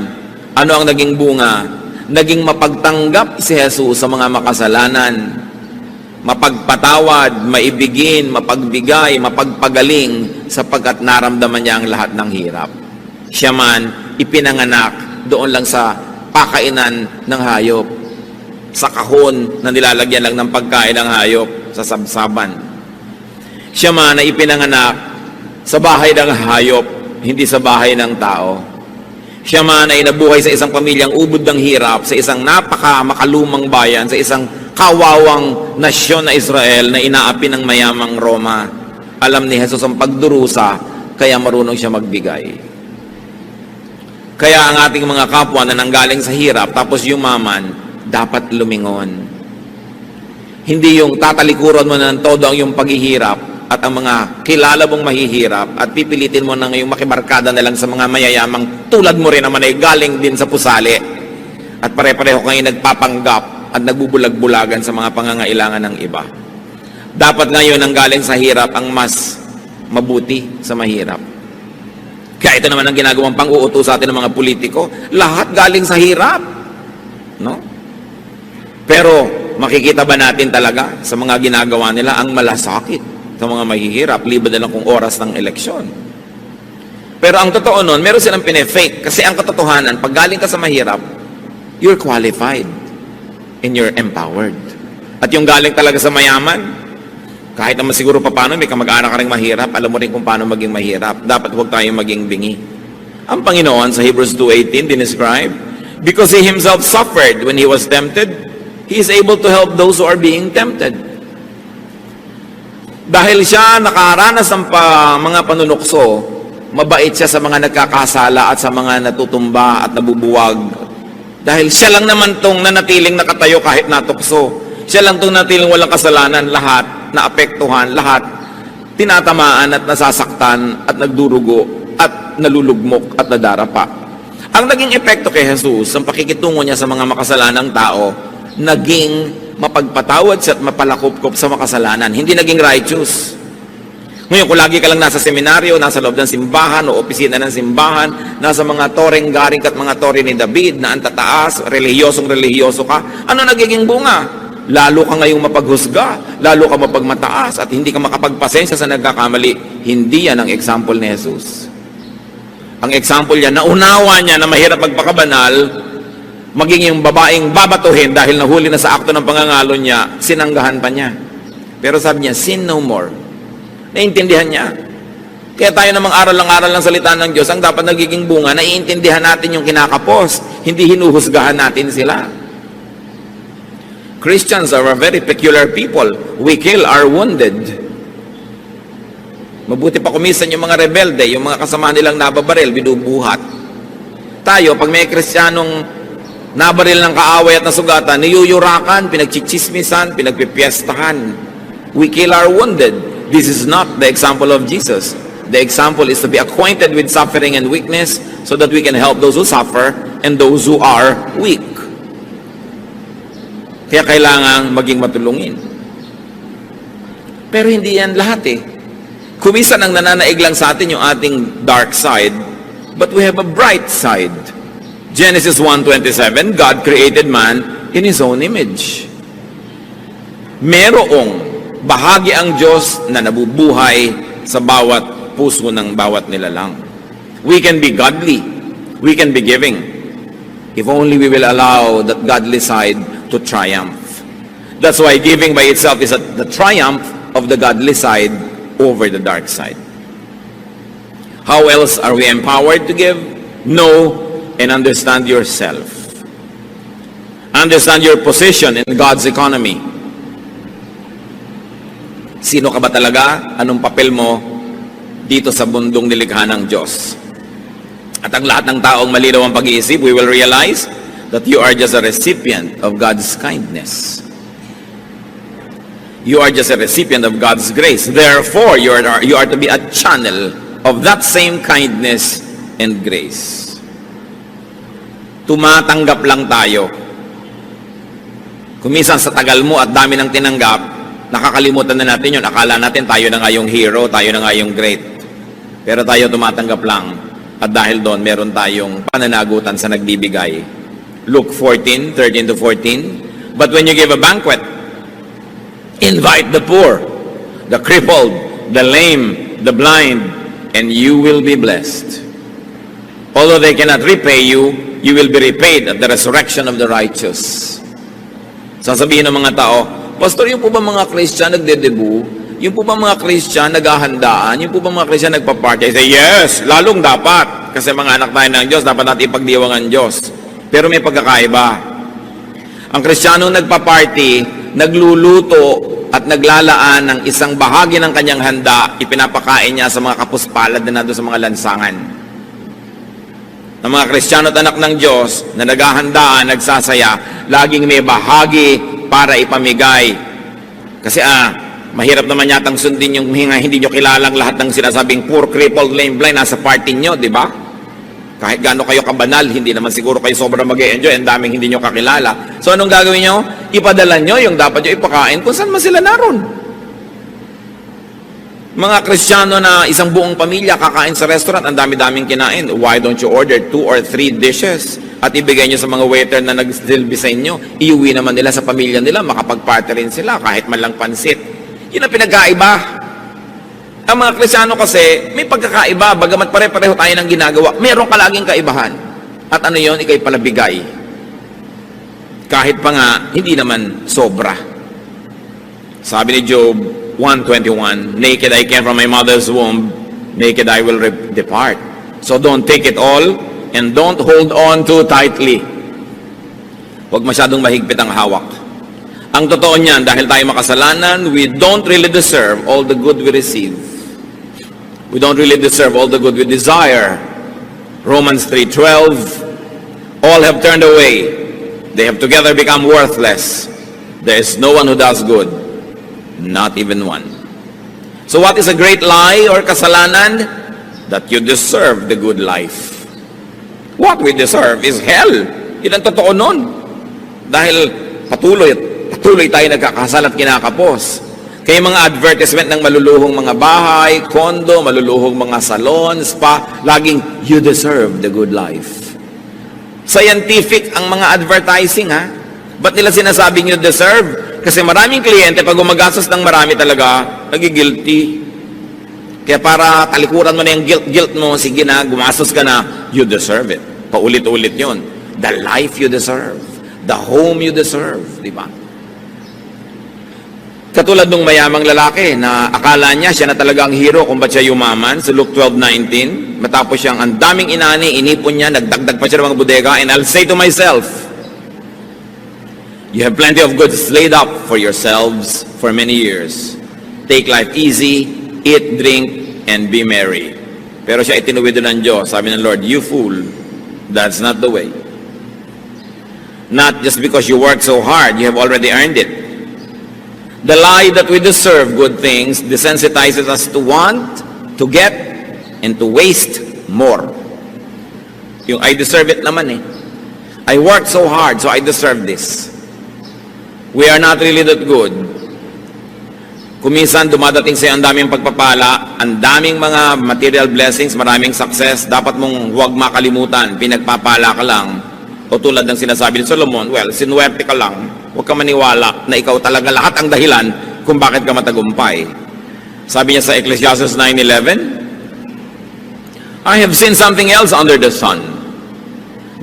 ano ang naging bunga? Naging mapagtanggap si Jesus sa mga makasalanan, mapagpatawad, maibigin, mapagbigay, mapagpagaling, sapagkat naramdaman niya ang lahat ng hirap. Siya man ipinanganak doon lang sa pakainan ng hayop, sa kahon na nilalagyan lang ng pagkain ng hayop, sa sabsaban. Siya man ay ipinanganak sa bahay ng hayop, hindi sa bahay ng tao. Siya man ay nabuhay sa isang pamilyang ubod ng hirap, sa isang napaka-makalumang bayan, sa isang kawawang nasyon na Israel na inaapi ng mayamang Roma. Alam ni Jesus ang pagdurusa, kaya marunong siya magbigay. Kaya ang ating mga kapwa na nanggaling sa hirap, tapos yumaman, dapat lumingon. Hindi yung tatalikuran mo ng todo ang iyong paghihirap, at ang mga kilala mong mahihirap at pipilitin mo na ngayong makibarkada na lang sa mga mayayamang tulad mo rin naman ay galing din sa pusali at pare-pareho kayo nagpapanggap at nagbubulag-bulagan sa mga pangangailangan ng iba. Dapat ngayon ang galing sa hirap ang mas mabuti sa mahirap. Kaya ito naman ang ginagawang pang-uuto sa atin ng mga politiko, lahat galing sa hirap, no? Pero makikita ba natin talaga sa mga ginagawa nila ang malasakit sa mga mahihirap, liban na lang kung oras ng eleksyon? Pero ang totoo nun, meron silang pinefake. Kasi ang katotohanan, pag galing ka sa mahirap, you're qualified and you're empowered. At yung galing talaga sa mayaman, kahit naman siguro pa paano, may kamag-anak ka rin mahirap, alam mo rin kung paano maging mahirap. Dapat huwag tayong maging bingi. Ang Panginoon sa Hebrews 2:18 dinescribe, because He Himself suffered when He was tempted, He is able to help those who are being tempted. Dahil siya nakaranas ng mga panunukso, mabait siya sa mga nagkakasala at sa mga natutumba at nabubuwag. Dahil siya lang naman tong nanatiling nakatayo kahit natukso. Siya lang tong nanatiling walang kasalanan, lahat naapektuhan, lahat tinatamaan at nasasaktan at nagdurugo at nalulugmok at nadarapa. Ang naging epekto kay Jesus, ang pakikitungo niya sa mga makasalanang tao, naging mapagpatawad siya at mapalakop-kop sa makasalanan. Hindi naging righteous. Ngayon, kung lagi ka lang nasa seminaryo, nasa loob ng simbahan o opisina ng simbahan, nasa mga toreng garing at mga tore ni David na antataas, relihiyosong-relihiyoso ka, ano nagiging bunga? Lalo ka ngayong mapaghusga, lalo ka mapagmataas at hindi ka makapagpasensya sa nagkakamali. Hindi yan ang example ni Jesus. Ang example niya, naunawa niya na mahirap magpakabanal, maging yung babaeng babatuhin dahil nahuli na sa akto ng pangangalo niya, sinanggahan pa niya. Pero sabi niya, sin no more. Naiintindihan niya. Kaya tayo namang aral ng salita ng Diyos, ang dapat nagiging bunga, naiintindihan natin yung kinakapos, hindi hinuhusgahan natin sila. Christians are a very peculiar people. We kill our wounded. Mabuti pa kumisan yung mga rebelde, yung mga kasama nilang nababaril, binubuhat. Tayo, pag may Kristiyanong nabaril ng kaaway at nasugatan, niyuyurakan, pinagchichismisan, pinagpipiestahan. We kill our wounded. This is not the example of Jesus. The example is to be acquainted with suffering and weakness so that we can help those who suffer and those who are weak. Kaya kailangan maging matulungin. Pero hindi yan lahat eh. Kuminsan ang nananaig lang sa atin yung ating dark side, but we have a bright side. Genesis 1:27, God created man in His own image. Merong bahagi ang Diyos na nabubuhay sa bawat puso ng bawat nilalang. We can be godly. We can be giving. If only we will allow that godly side to triumph. That's why giving by itself is the triumph of the godly side over the dark side. How else are we empowered to give? Know and understand yourself. Understand your position in God's economy. Sino ka ba talaga? Anong papel mo dito sa mundong nilikha ng Diyos? At ang lahat ng taong malinaw ang pag-iisip, we will realize that you are just a recipient of God's kindness. You are just a recipient of God's grace. Therefore, you are to be a channel of that same kindness and grace. Tumatanggap lang tayo. Kuminsan sa tagal mo at dami ng tinanggap, nakakalimutan na natin yun. Akala natin tayo na nga yung hero, tayo na nga yung great. Pero tayo tumatanggap lang. At dahil doon, meron tayong pananagutan sa nagbibigay. Luke 14:13-14. But when you give a banquet, invite the poor, the crippled, the lame, the blind, and you will be blessed. Although they cannot repay you, you will be repaid at the resurrection of the righteous. Sasabihin ng mga tao, Pastor, yung po ba mga Christian nagdedebu? Yung po ba mga Christian naghahandaan? Yung po ba mga Christian nagpa-party? I say, yes, lalong dapat. Kasi mga anak tayo ng Diyos, dapat natin ipagdiwang ang Diyos. Pero may pagkakaiba. Ang Kristiyano nagpa-party, nagluluto at naglalaan ng isang bahagi ng kanyang handa, ipinapakain niya sa mga kapuspalad na nandun sa mga lansangan. Ng mga Kristiyano at anak ng Diyos na naghahandaan, nagsasaya, laging may bahagi para ipamigay. Kasi mahirap naman yatang sundin yung hindi nyo kilalang lahat ng sinasabing poor, crippled, lame, blind nasa party nyo, di ba? Kahit gaano kayo kabanal, hindi naman siguro kayo sobrang mag-e-enjoy, ang daming hindi nyo kakilala. So anong gagawin nyo? Ipadala nyo yung dapat nyo ipakain kung saan man sila naroon. Mga Kristiyano na isang buong pamilya kakain sa restaurant, ang dami-daming kinain. Why don't you order 2 or 3 dishes at ibigay nyo sa mga waiter na nagsilbi sa inyo? Iuwi naman nila sa pamilya nila, makapag-party rin sila kahit man lang pansit. Yun ang pinagkaiba. Ang mga Kristiyano kasi, may pagkakaiba, bagamat pare-pareho tayo ng ginagawa, meron ka laging kaibahan. At ano yun, ikay palabigay. Kahit pa nga, hindi naman sobra. Sabi ni Job 1:21, naked I came from my mother's womb, naked I will depart. So don't take it all, and don't hold on too tightly. Huwag masyadong mahigpit ang hawak. Ang totoo niyan, dahil tayo makasalanan, we don't really deserve all the good we receive. We don't really deserve all the good we desire. Romans 3:12, all have turned away. They have together become worthless. There is no one who does good, not even one. So what is a great lie or kasalanan? That you deserve the good life. What we deserve is hell. Yun ang totoo nun. Dahil patuloy tayo nagkakasal at kinakapos. Kaya mga advertisement ng maluluhong mga bahay, kondo, maluluhong mga salon, spa, laging, you deserve the good life. Scientific ang mga advertising, ha? Ba't nila sinasabing you deserve? Kasi maraming kliyente, pag gumagastos ng marami talaga, nagigilty. Kaya para talikuran mo na yung guilt mo, sige na, gumastos ka na, you deserve it. Paulit-ulit yun. The life you deserve. The home you deserve. Di ba? Katulad nung mayamang lalaki na akala niya siya na talaga ang hero kung ba't siya yumaman sa Luke 12:19. Matapos siyang ang daming inani, inipon niya, nagdagdag pa siya ng mga bodega, and I'll say to myself, you have plenty of goods laid up for yourselves for many years. Take life easy, eat, drink, and be merry. Pero siya itinuwid ng Diyos. Sabi ng Lord, you fool, that's not the way. Not just because you work so hard, you have already earned it. The lie that we deserve good things desensitizes us to want, to get, and to waste more. Yung I deserve it naman eh. I worked so hard, so I deserve this. we are not really that good. Kuminsan dumadating sa'yo ang daming pagpapala, ang daming mga material blessings, maraming success, dapat mong huwag makalimutan, pinagpapala ka lang. O tulad ng sinasabi ni Solomon, well, sinuwerte ka lang, huwag ka maniwala na ikaw talaga lahat ang dahilan kung bakit ka matagumpay. Sabi niya sa Ecclesiastes 9:11, I have seen something else under the sun.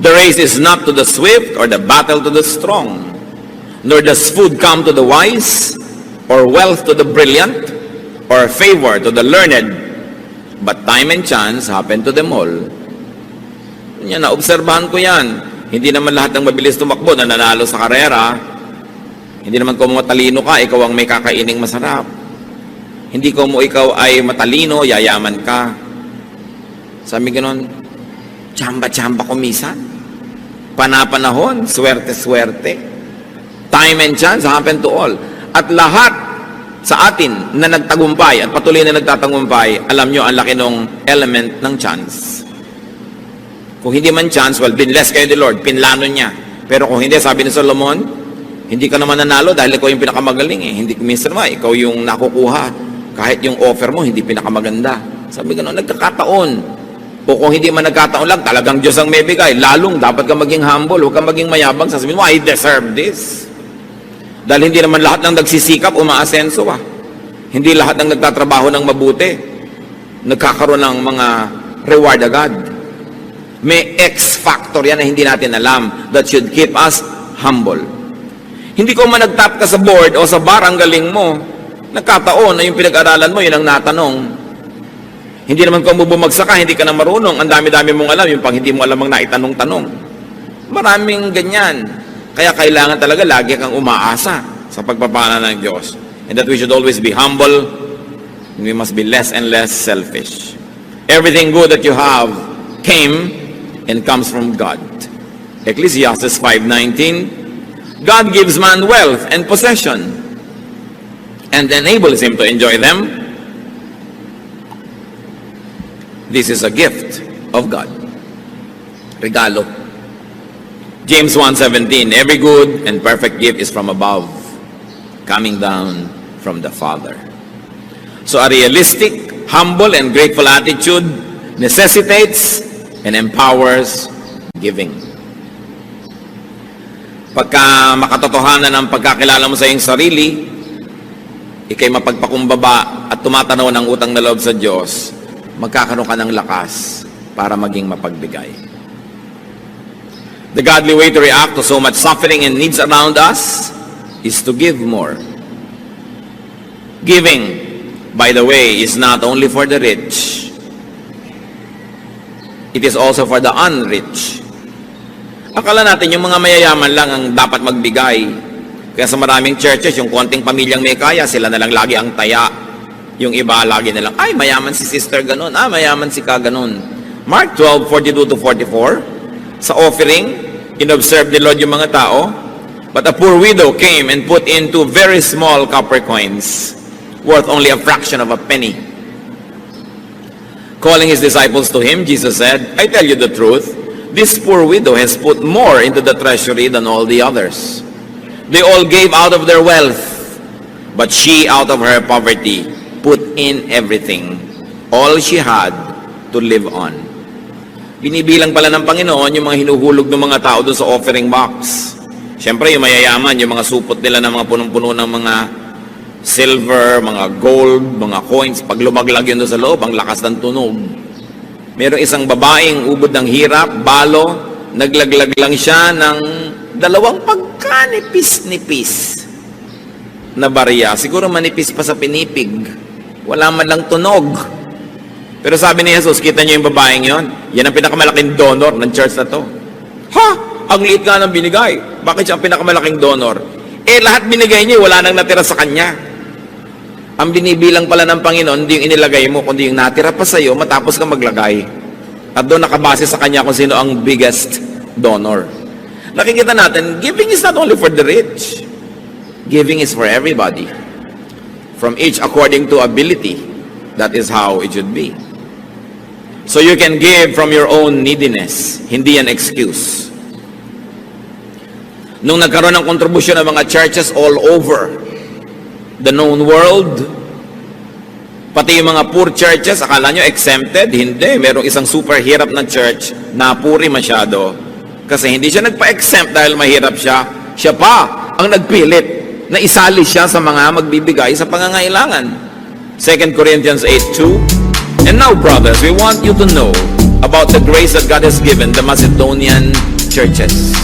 The race is not to the swift or the battle to the strong, nor does food come to the wise, or wealth to the brilliant, or favor to the learned, but time and chance happen to them all. Yan, naobserbahan ko yan. Hindi naman lahat ng mabilis tumakbo na nanalo sa karera. Hindi naman kung matalino ka, ikaw ang may kakaining masarap. Hindi kung ikaw ay matalino, yayaman ka. Sabi ganon, tsamba-tsamba kumisa. Panapanahon, swerte-swerte. Time and chance happen to all. At lahat sa atin na nagtagumpay at patuloy na nagtatagumpay, alam nyo, ang laki ng element ng chance. Kung hindi man chance, well, binless kayo ni Lord, pinlano niya. Pero kung hindi, sabi ni Solomon, hindi ka naman nanalo dahil ikaw yung pinakamagaling eh. Hindi, minsan naman, ikaw yung nakukuha. Kahit yung offer mo, hindi pinakamaganda. Sabi gano'n, nagkakataon. O kung hindi man nagkataon lang, talagang Diyos ang may bigay. Lalong, dapat ka maging humble, huwag ka maging mayabang. Sasabihin mo, I deserve this. Dahil hindi naman lahat ng nagsisikap, umaasenso ah. Hindi lahat ng nagtatrabaho ng mabuti, nagkakaroon ng mga reward agad. May X factor yan na hindi natin alam that should keep us humble. Hindi ko man nagtap ka sa board o sa bar, ang galing mo. Nagkataon na yung pinag-aralan mo, yun ang natanong. Hindi naman kung bumagsak ka, hindi ka na marunong. Ang dami-dami mong alam, yung pang hindi mo alam ang naitanong-tanong. Maraming ganyan. Kaya kailangan talaga lagi kang umaasa sa pagpapala ng Diyos. And that we should always be humble, and we must be less and less selfish. Everything good that you have came and comes from God. Ecclesiastes 5:19, God gives man wealth and possession and enables him to enjoy them. This is a gift of God. Regalo. James 1:17, every good and perfect gift is from above, coming down from the Father. So a realistic, humble, and grateful attitude necessitates and empowers giving. Pagka makatotohanan ng pagkakilala mo sa iyong sarili, ikay mapagpakumbaba at tumatanaw ng utang na loob sa Diyos, magkakaroon ka ng lakas para maging mapagbigay. The godly way to react to so much suffering and needs around us is to give more. Giving, by the way, is not only for the rich. It is also for the unrich. Akala natin yung mga mayayaman lang ang dapat magbigay. Kaya sa maraming churches, yung konting pamilyang may kaya, sila na lang lagi ang taya. Yung iba lagi na lang, ay, mayaman si sister ganun, mayaman si ka ganun. Mark 12:42-44, sa offering, inobserve ni Lord yung mga tao, but a poor widow came and put in 2 very small copper coins, worth only a fraction of a penny. Calling his disciples to him, Jesus said, I tell you the truth, this poor widow has put more into the treasury than all the others. They all gave out of their wealth, but she, out of her poverty, put in everything, all she had to live on. Binibilang pala ng Panginoon yung mga hinuhulog ng mga tao doon sa offering box. Siyempre, yung mayayaman, yung mga supot nila ng mga punong-puno ng mga silver, mga gold, mga coins, pag lumaglag yun doon sa loob, ang lakas ng tunog. Merong isang babaeng ubod ng hirap, balo, naglaglag lang siya ng 2 pagkanipis-nipis na barya. Siguro manipis pa sa pinipig. Wala man lang tunog. Pero sabi ni Jesus, kita niyo yung babaeng yon? Yan ang pinakamalaking donor ng church na to. Ha? Ang liit nga ng binigay. Bakit siya ang pinakamalaking donor? Lahat binigay niya, wala nang natira sa kanya. Ang binibilang pala ng Panginoon, hindi yung inilagay mo, kundi yung natira pa sa'yo, matapos ka maglagay. At doon nakabase sa kanya kung sino ang biggest donor. Nakikita natin, giving is not only for the rich. Giving is for everybody. From each according to ability. That is how it should be. So you can give from your own neediness. Hindi an excuse. Nung nagkaroon ng kontribusyon ng mga churches all over the known world, pati yung mga poor churches, akala nyo exempted? Hindi. Merong isang super hirap na church na puri masyado. Kasi hindi siya nagpa-exempt dahil mahirap siya. Siya pa ang nagpilit na isali siya sa mga magbibigay sa pangangailangan. 2 Corinthians 8:2. And now, brothers, we want you to know about the grace that God has given the Macedonian churches.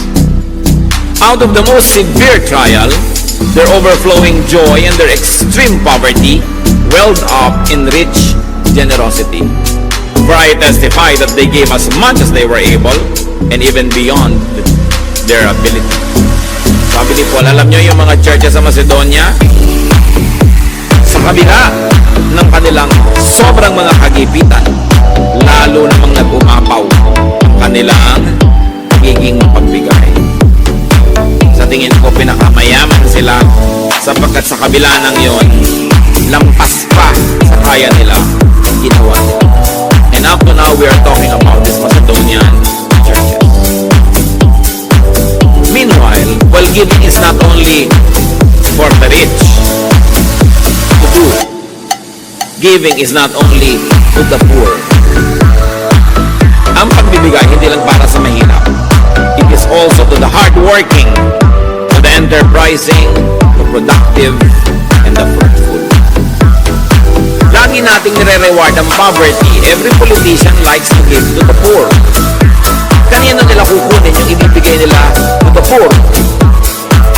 Out of the most severe trial, their overflowing joy and their extreme poverty welled up in rich generosity. For I testify that they gave as much as they were able and even beyond their ability. Sabi ni Paul, alam nyo yung mga churches sa Macedonia, sa kabila ng kanilang sobrang mga kagipitan, lalo namang nag-umapaw ang kanilang pagiging pagbigay. Sa tingin ko, pinakamayaman sila sapagkat sa kabila ng yon, lampas pa sa kaya nila ang ginawa nila. And up to now, we are talking about this Macedonian churches. Meanwhile, while giving is not only for the rich to do, giving is not only to the poor. Ang pagbibigay hindi lang para sa mahirap. It is also to the hardworking, to the enterprising, the productive, and the fruitful. Lagi nating nire-reward ang poverty. Every politician likes to give to the poor. Kanino nila kukunin yung ibibigay nila to the poor?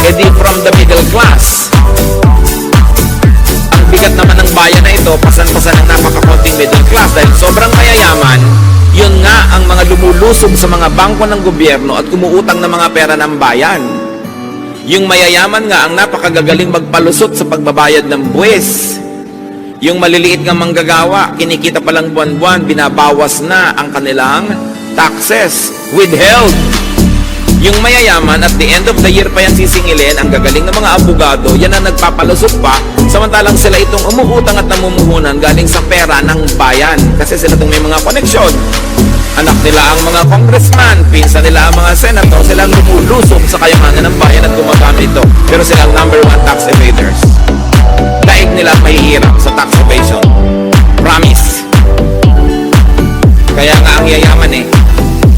E di from the middle class. Ang bigat naman ng bayan na ito, pasan-pasan ng napakakonting middle class dahil sobrang mayayaman. Yun nga ang mga lumulusob sa mga bangko ng gobyerno at kumuutang ng mga pera ng bayan. Yung mayayaman nga ang napakagagaling magpalusot sa pagbabayad ng buwis. Yung maliliit nga manggagawa, kinikita palang buwan-buwan, binabawas na ang kanilang taxes, withheld. Yung mayayaman, at the end of the year pa yan sisingilin, ang gagaling ng mga abogado, yan ang nagpapalusot pa, samantalang sila itong umuutang at namumuhunan galing sa pera ng bayan. Kasi sila itong may mga koneksyon. Anak nila ang mga congressman, pinsan nila ang mga senator, sila ang lumulusob sa kayamanan ng bayan at gumagamit ito. Pero sila ang number one tax evaders. Daig nila mahihirap sa tax evasion. Promise. Kaya nga ang yayaman eh.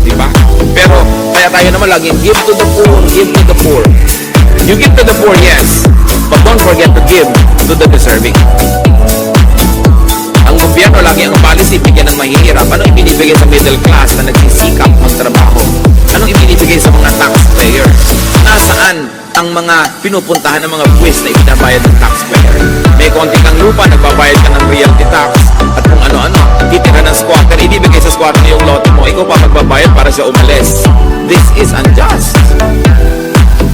Diba? Pero, kaya tayo naman laging give to the poor, give to the poor. You give to the poor, yes. But don't forget to give to the deserving. Ang gobyerno lagi ang policy, bigyan ng mahihirap. Anong ibinibigay sa middle class na nagsisikap magtrabaho? Anong ibinibigay sa mga taxpayers? Nasaan ang mga pinupuntahan ng mga buwis na ibinabayad ng taxpayer? May konti kang lupa, nagbabayad ka ng realty tax at kung ano-ano, titira ng squatter, ibibigay sa squatter yung lote mo, ikaw pa magbabayad para siya umalis. This is unjust.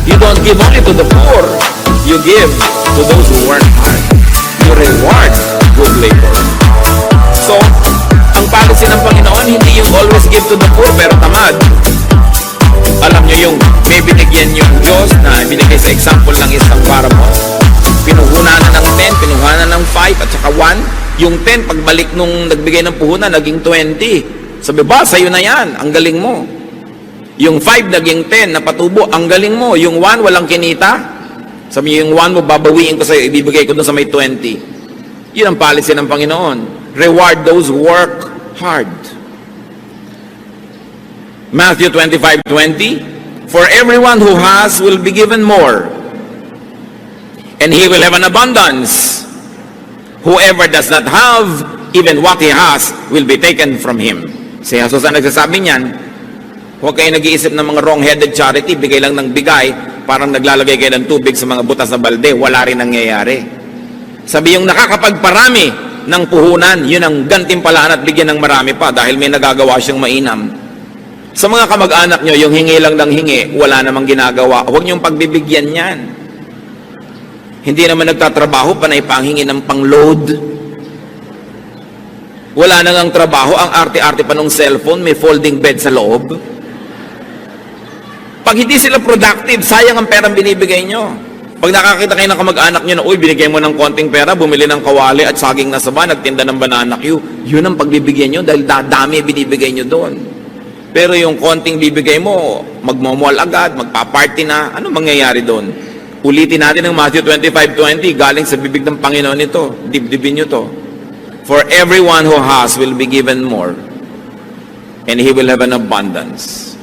You don't give only to the poor, you give to those who work hard. You reward good labor. So, ang policy ng Panginoon, hindi yung always give to the poor pero tamad. Alam nyo yung may binigyan yung Diyos na binigay sa example ng isang parable. Pinuhunan na ng 10, pinuhunan na ng 5 at saka 1. Yung 10, pagbalik nung nagbigay ng puhunan, naging 20. Sabi ba, sa'yo na yan, ang galing mo. Yung 5, naging 10, napatubo, ang galing mo. Yung 1, walang kinita. Sabi yung 1 mo, babawiin ko sa'yo, ibibigay ko doon sa may 20. Yun ang policy ng Panginoon. Reward those who work hard. Matthew 25:20, for everyone who has will be given more, and he will have an abundance. Whoever does not have, even what he has will be taken from him. Si Jesus ang nagsasabi niyan. Huwag kayo nag-iisip ng mga wrong-headed charity, bigay lang ng bigay, parang naglalagay kayo ng tubig sa mga butas na balde, wala rin nangyayari. Sabi yung nakakapagparami ng puhunan, yun ang gantimpalaan at bigyan ng marami pa dahil may nagagawa siyang mainam. Sa mga kamag-anak nyo, yung hingi lang ng hingi, wala namang ginagawa. Huwag niyong pagbibigyan yan. Hindi naman nagtatrabaho, panay panghingi ng pang-load. Wala na ngang trabaho, ang arte-arte pa ng cellphone, may folding bed sa loob. Pag hindi sila productive, sayang ang perang binibigay nyo. Pag nakakita kayo ng kamag-anak nyo na, uy, binigay mo ng konting pera, bumili ng kawali at saging na saba, nagtinda ng banana Q, yun ang pagbibigyan nyo dahil dadami binibigay nyo doon. Pero yung konting bibigay mo, magmamall agad, magpa-party na, ano mangyayari doon? Ulitin natin ang Matthew 25:20, galing sa bibig ng Panginoon ito. Dibdibin nyo to. For everyone who has will be given more, and he will have an abundance.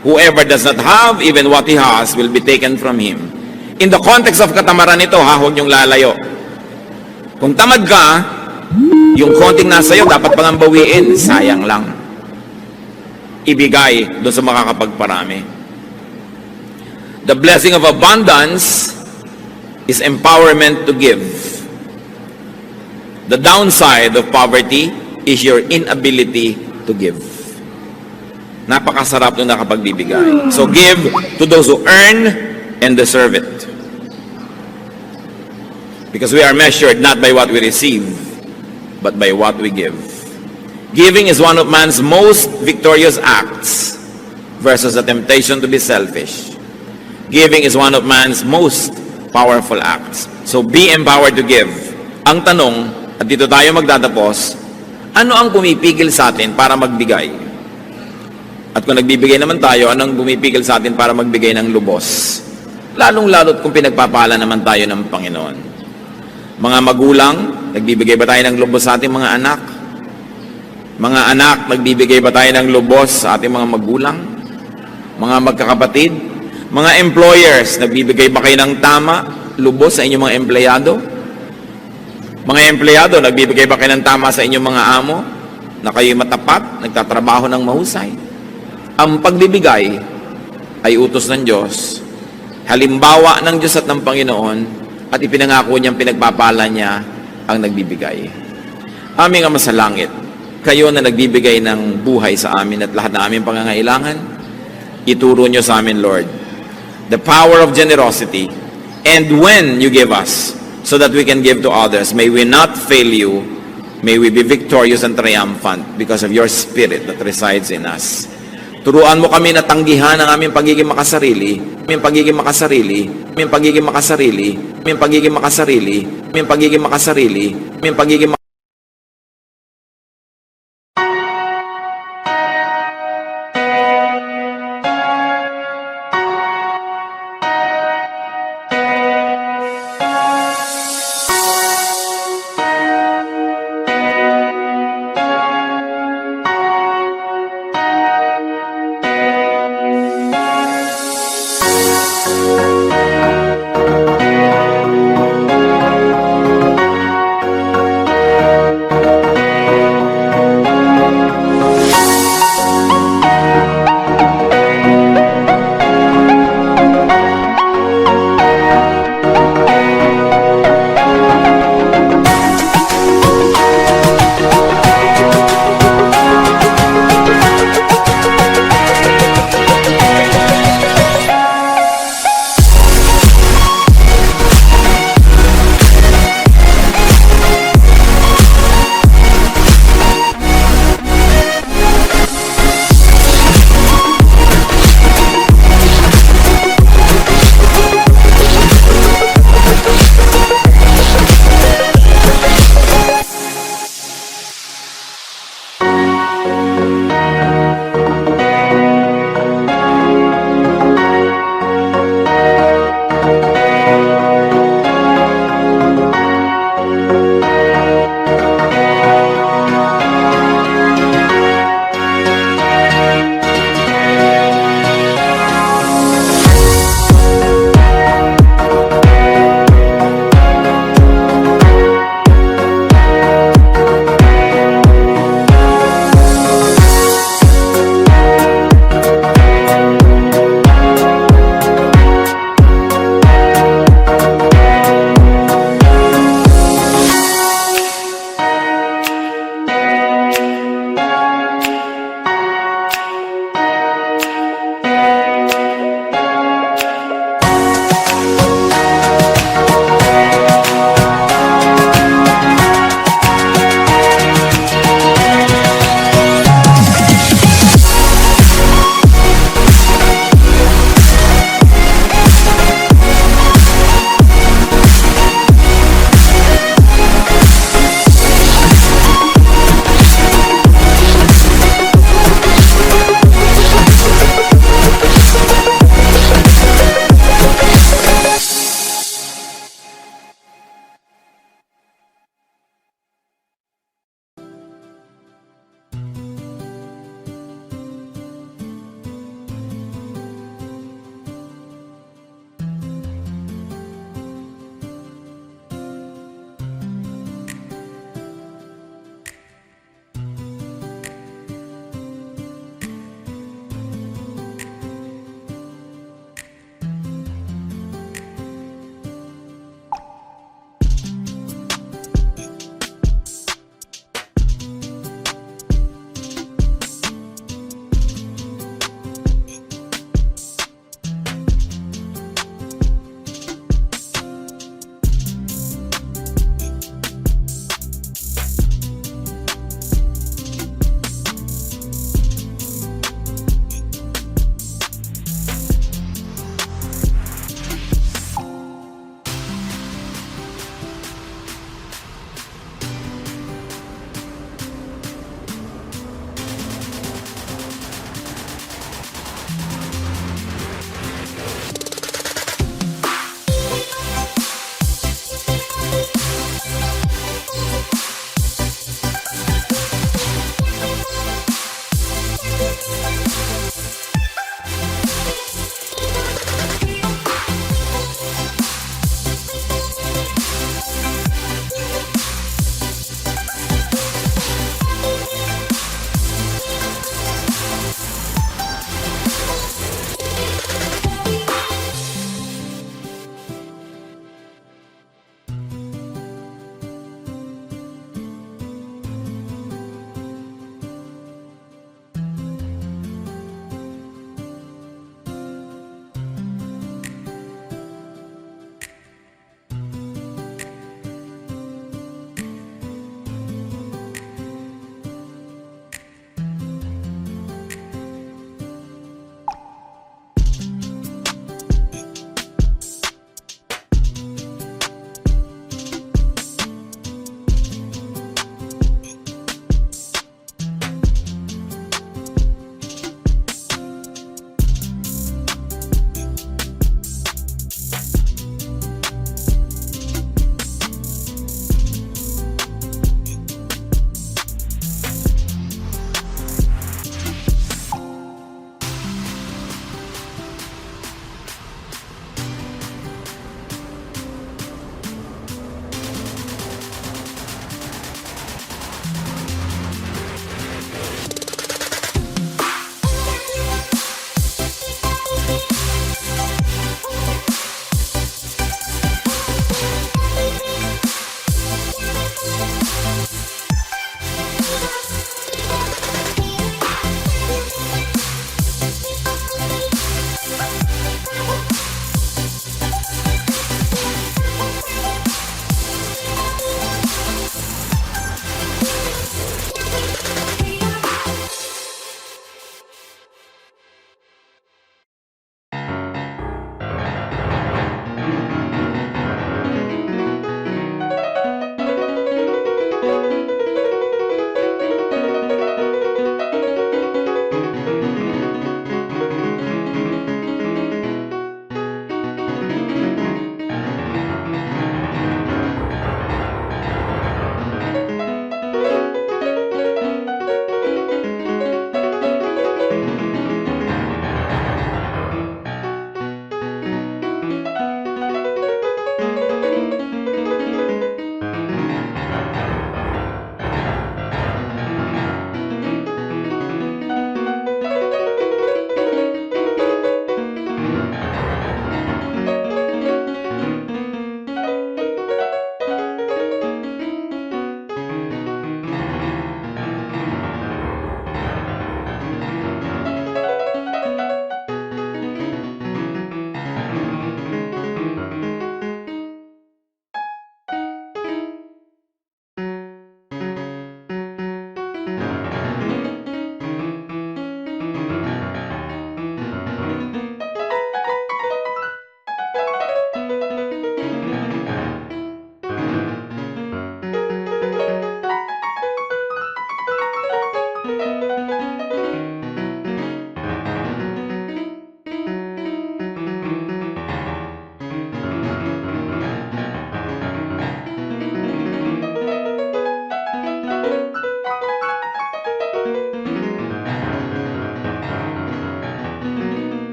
Whoever does not have, even what he has, will be taken from him. In the context of katamaran ito, huwag niyong lalayo. Kung tamad ka, yung konting nasa iyo, dapat pang bawiin, sayang lang. Ibigay doon sa makakapagparami. The blessing of abundance is empowerment to give. The downside of poverty is your inability to give. Napakasarap nung nakapagbibigay. So give to those who earn and deserve it. Because we are measured not by what we receive, but by what we give. Giving is one of man's most victorious acts versus the temptation to be selfish. Giving is one of man's most powerful acts. So be empowered to give. Ang tanong, at dito tayo magtatapos, ano ang pumipigil sa atin para magbigay? At kung nagbibigay naman tayo, anong pumipigil sa atin para magbigay ng lubos? Lalong-lalot kung pinagpapala naman tayo ng Panginoon. Mga magulang, nagbibigay ba tayo ng lubos sa ating mga anak? Mga anak, nagbibigay ba tayo ng lubos sa ating mga magulang? Mga magkakapatid? Mga employers, nagbibigay ba kayo ng tama, lubos sa inyong mga empleyado? Mga empleyado, nagbibigay ba kayo ng tama sa inyong mga amo? Na kayo'y matapat, nagtatrabaho ng mahusay? Ang pagbibigay ay utos ng Diyos, halimbawa ng Diyos at ng Panginoon, at ipinangako niyang pinagpapala niya ang nagbibigay. Aming Ama sa langit, kayo na nagbibigay ng buhay sa amin at lahat na aming pangangailangan, ituro niyo sa amin, Lord, the power of generosity, and when you give us, so that we can give to others, may we not fail you, may we be victorious and triumphant because of your Spirit that resides in us. Turuan mo kami na tanggihan ang aming pagiging makasarili, aming pagiging makasarili, aming pagiging makasarili, aming pagiging makasarili, aming pagiging makasarili, aming pagiging